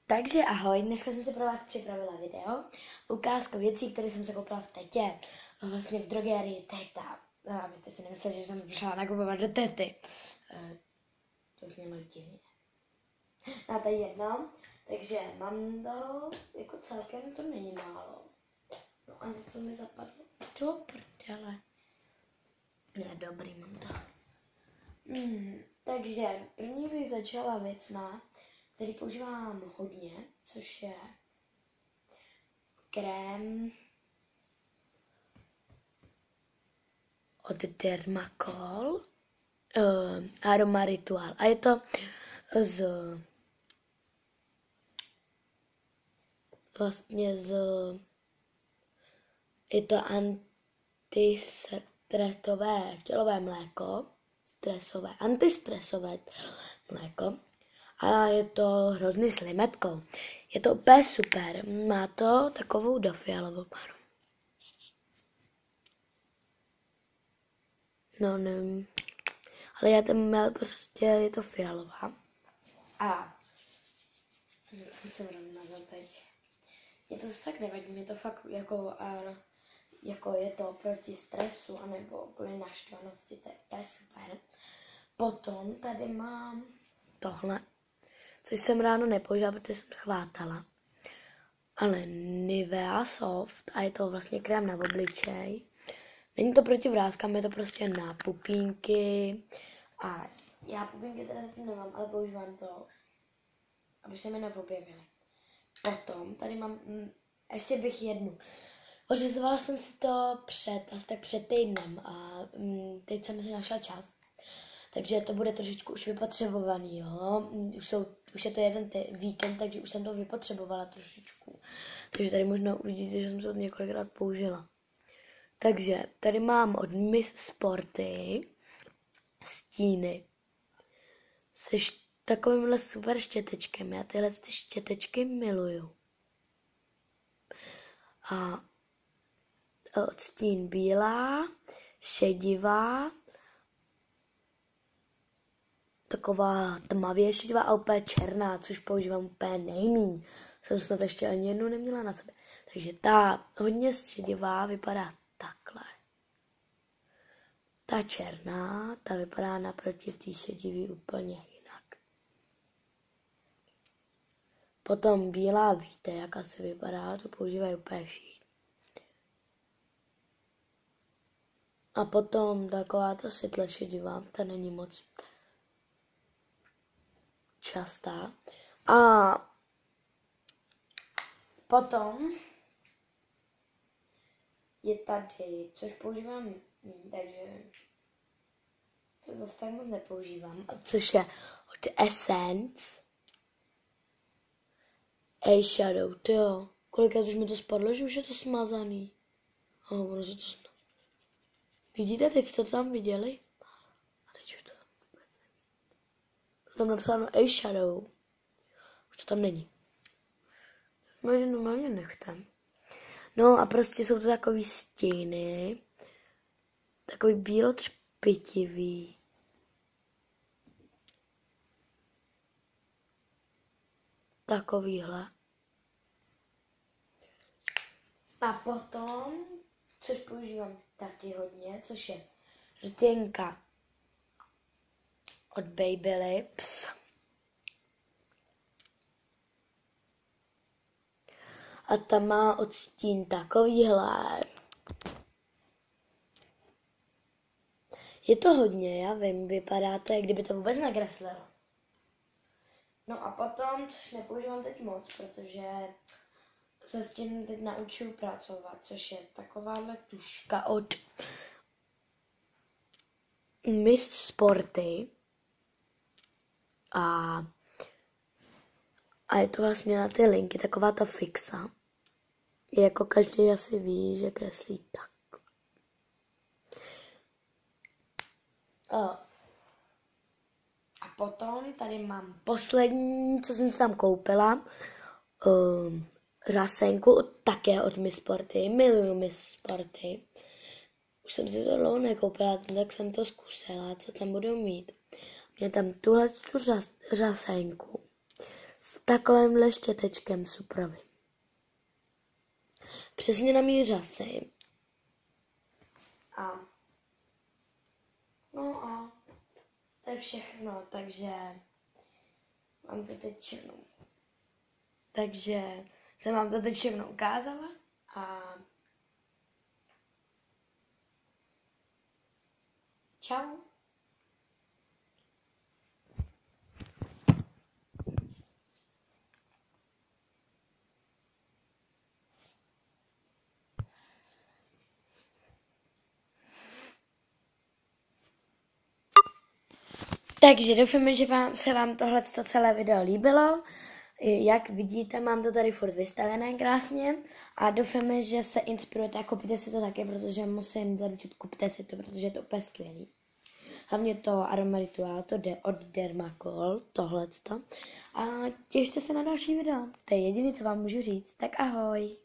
Takže ahoj, dneska jsem si pro vás připravila video, ukázka věcí, které jsem se koupila v Tetě, vlastně v drogerii Teta, abyste si nemysleli, že jsem přišla nakupovat do Tety. To znělo divně. A to je jedno, takže mám to, jako celkem to není málo. No a něco mi zapadlo. Co prdele? Ne, dobrý, mám to. Takže první bych začala věcma, který používám hodně, což je krém od Dermacol, Aroma Ritual. A je to je to antistresové tělové mléko, antistresové mléko. A je to hrozný s limetkou. Je to úplně super. Má to takovou dofialovou baru. No, nevím. Ale já tam mám prostě, je to fialová. A co jsem rovna teď? Mě to zase tak nevadí, mě to fakt jako je to proti stresu, anebo kvůli naštvanosti, to je úplně super. Potom tady mám tohle, což jsem ráno nepoužila, protože jsem chvátala. Ale Nivea Soft a je to vlastně krém na obličej. Není to proti vrázkám, je to prostě na pupínky. A já pupínky teda zatím nemám, ale používám to, aby se mi neobjevily. Potom tady mám, ještě bych jednu. Ořizovala jsem si to před týdnem a teď jsem si našla čas. Takže to bude trošičku už vypotřebovaný, jo. Už je to jeden víkend, takže už jsem to vypotřebovala trošičku. Takže tady možná uvidíte, že jsem to několikrát použila. Takže tady mám od Miss Sporty stíny se takovýmhle super štětečkem. Já tyhle ty štětečky miluju. A odstín bílá, šedivá, taková tmavě šedivá a úplně černá, což používám úplně nejmíň. Jsem snad ještě ani jednu neměla na sebe. Takže ta hodně šedivá vypadá takhle. Ta černá, ta vypadá naproti té šedivý úplně jinak. Potom bílá, víte, jak asi vypadá, to používají úplně všichni. A potom taková ta světle šedivá, ta není moc častá. A potom je tady, což používám, takže to zase tak moc nepoužívám, což je od Essence Eyeshadow, tyjo. Kolikrát už mi to spadlo, že už je to smazaný. Ono se to vidíte, teď jste to tam viděli? A teď už to tam vůbec nevidíte. Tam napsáno Eyeshadow. Už to tam není. Možná normálně nechtem. No a prostě jsou to takový stíny. Takový bílo-třpitivý. Takovýhle. A potom, což používám taky hodně, což je rtěnka od Babyliss. A ta má odstín takovýhle. Je to hodně, já vím, vypadá to, jak kdyby to vůbec nekreslilo. No a potom, což nepoužívám teď moc, protože se s tím teď naučuju pracovat, což je takováhle tuška od Miss Sporty. A je to vlastně na ty linky, taková ta fixa. Jako každý asi ví, že kreslí tak. A potom tady mám poslední, co jsem tam koupila. Řasenku také od Miss Sporty. Miluju Miss Sporty. Už jsem si to dlouho nekoupila, tak jsem to zkusila, co tam budu mít. Měl tam tuhle řasenku s takovýmhle štětečkem suprovým. Přesně na mý řasy. A to je všechno, takže mám to teď všechno. Takže jsem vám to teď všechno ukázala a čau. Takže doufám, že se vám tohle celé video líbilo. Jak vidíte, mám to tady furt vystavené krásně a doufám, že se inspirujete a kupte si to taky, protože musím zaručit, kupte si to, protože je to úplně skvělý. Hlavně to Aroma Ritual, to jde od Dermacol, tohleto. A těšte se na další video. To je jediné, co vám můžu říct. Tak ahoj.